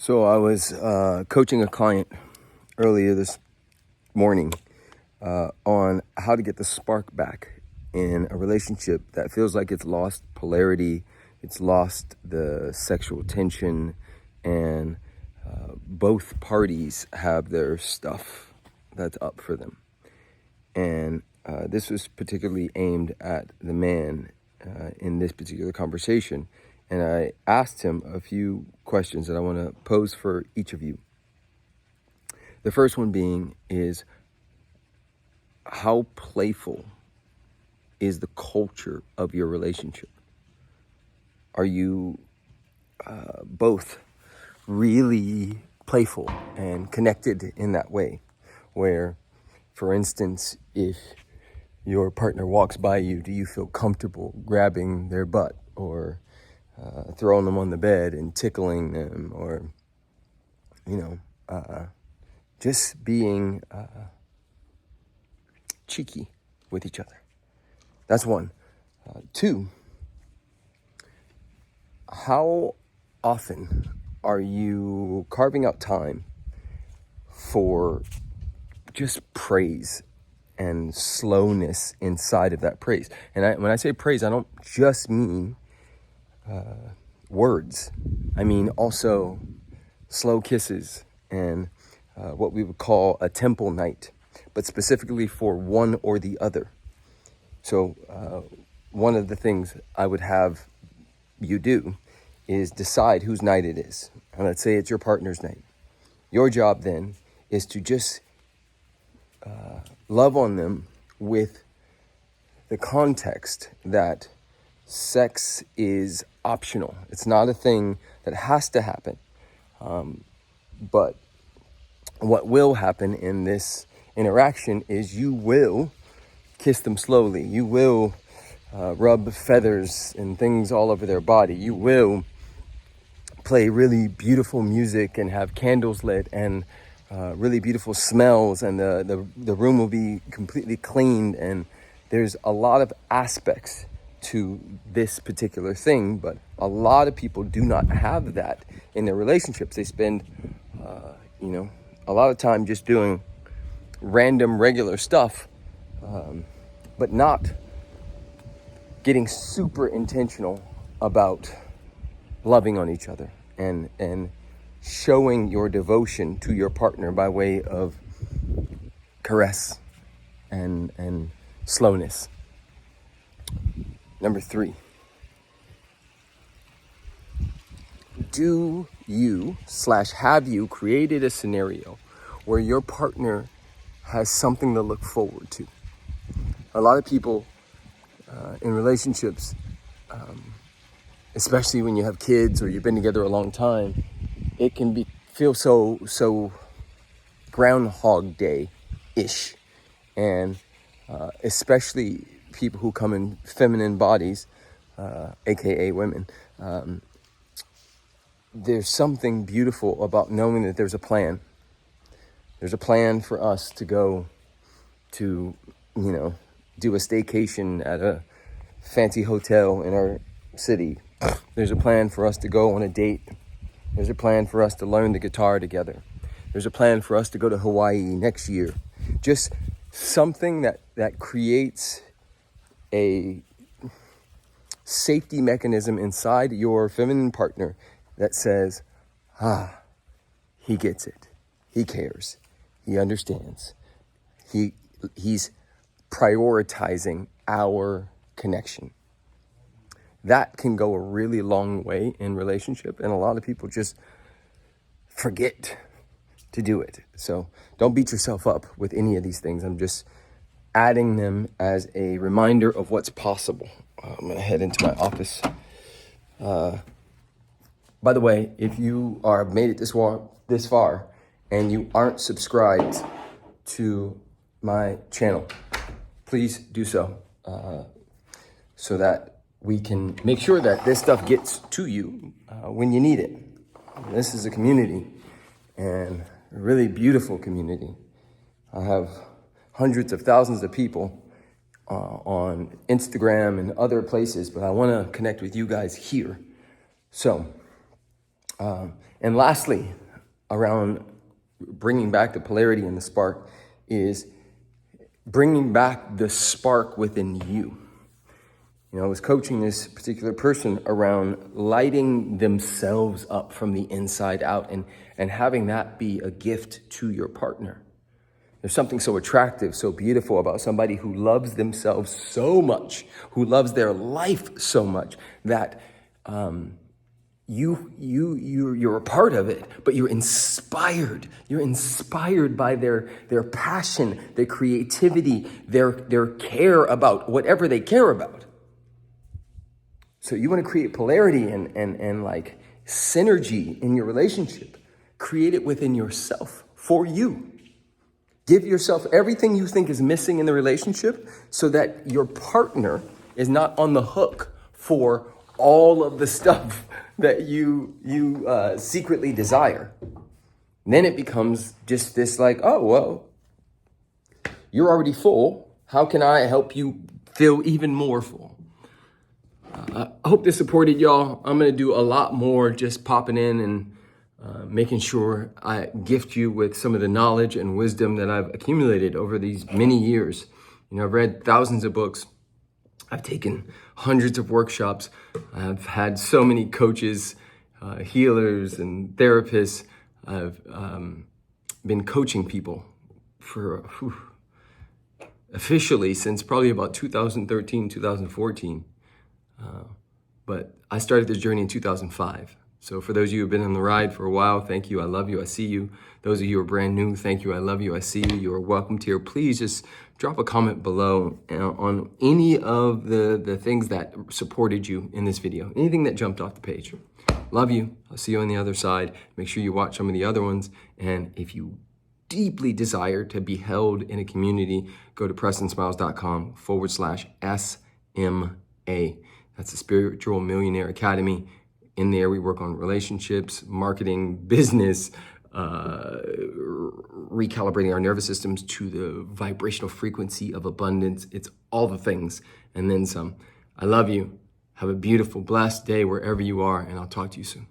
So I was coaching a client earlier this morning on how to get the spark back in a relationship that feels like it's lost polarity, it's lost the sexual tension, and both parties have their stuff that's up for them. And this was particularly aimed at the man in this particular conversation. And I asked him a few questions that I want to pose for each of you. The first one being is, how playful is the culture of your relationship? Are you both really playful and connected in that way? Where, for instance, if your partner walks by you, do you feel comfortable grabbing their butt or throwing them on the bed and tickling them, or, just being cheeky with each other? That's one. Two, how often are you carving out time for just praise and slowness inside of that praise? And when I say praise, I don't just mean words. I mean also slow kisses and what we would call a temple night, but specifically for one or the other. So one of the things I would have you do is decide whose night it is. And let's say it's your partner's night. Your job then is to just love on them with the context that sex is optional. It's not a thing that has to happen. But what will happen in this interaction is you will kiss them slowly. You will rub feathers and things all over their body. You will play really beautiful music and have candles lit and really beautiful smells, and the room will be completely cleaned, and there's a lot of aspects to this particular thing, but a lot of people do not have that in their relationships. They spend a lot of time just doing random regular stuff, but not getting super intentional about loving on each other and showing your devotion to your partner by way of caress and slowness. Number 3, do you / have you created a scenario where your partner has something to look forward to? A lot of people in relationships, especially when you have kids or you've been together a long time, it can feel so Groundhog Day-ish. And especially people who come in feminine bodies, aka women, there's something beautiful about knowing that there's a plan. There's a plan for us to go to, do a staycation at a fancy hotel in our city. There's a plan for us to go on a date. There's a plan for us to learn the guitar together. There's a plan for us to go to Hawaii next year. Just something that creates a safety mechanism inside your feminine partner that says, he gets it. He cares. He understands. He's prioritizing our connection. That can go a really long way in relationship, and a lot of people just forget to do it. So don't beat yourself up with any of these things. I'm just adding them as a reminder of what's possible. I'm going to head into my office. By the way, if you are made it this far and you aren't subscribed to my channel, please do so, so that we can make sure that this stuff gets to you when you need it. This is a community, and a really beautiful community. I have hundreds of thousands of people on Instagram and other places, but I want to connect with you guys here. So And lastly, around bringing back the polarity and the spark is bringing back the spark within you. You know, I was coaching this particular person around lighting themselves up from the inside out and having that be a gift to your partner. There's something so attractive, so beautiful about somebody who loves themselves so much, who loves their life so much that you're a part of it, but you're inspired. You're inspired by their passion, their creativity, their care about whatever they care about. So you want to create polarity and like synergy in your relationship. Create it within yourself for you. Give yourself everything you think is missing in the relationship so that your partner is not on the hook for all of the stuff that you secretly desire. And then it becomes just this like, oh, well, you're already full. How can I help you feel even more full? I hope this supported y'all. I'm going to do a lot more just popping in and making sure I gift you with some of the knowledge and wisdom that I've accumulated over these many years. You know, I've read thousands of books. I've taken hundreds of workshops. I've had so many coaches, healers, and therapists. I've been coaching people for officially since probably about 2013, 2014. But I started this journey in 2005. So for those of you who've been on the ride for a while, thank you. I love you. I see you. Those of you who are brand new, thank you. I love you. I see you. You are welcomed here. Please just drop a comment below on any of the things that supported you in this video. Anything that jumped off the page. Love you. I'll see you on the other side. Make sure you watch some of the other ones. And if you deeply desire to be held in a community, go to PrestonSmiles.com/SMA. That's the Spiritual Millionaire Academy. In there, we work on relationships, marketing, business, recalibrating our nervous systems to the vibrational frequency of abundance. It's all the things and then some. I love you. Have a beautiful, blessed day wherever you are, and I'll talk to you soon.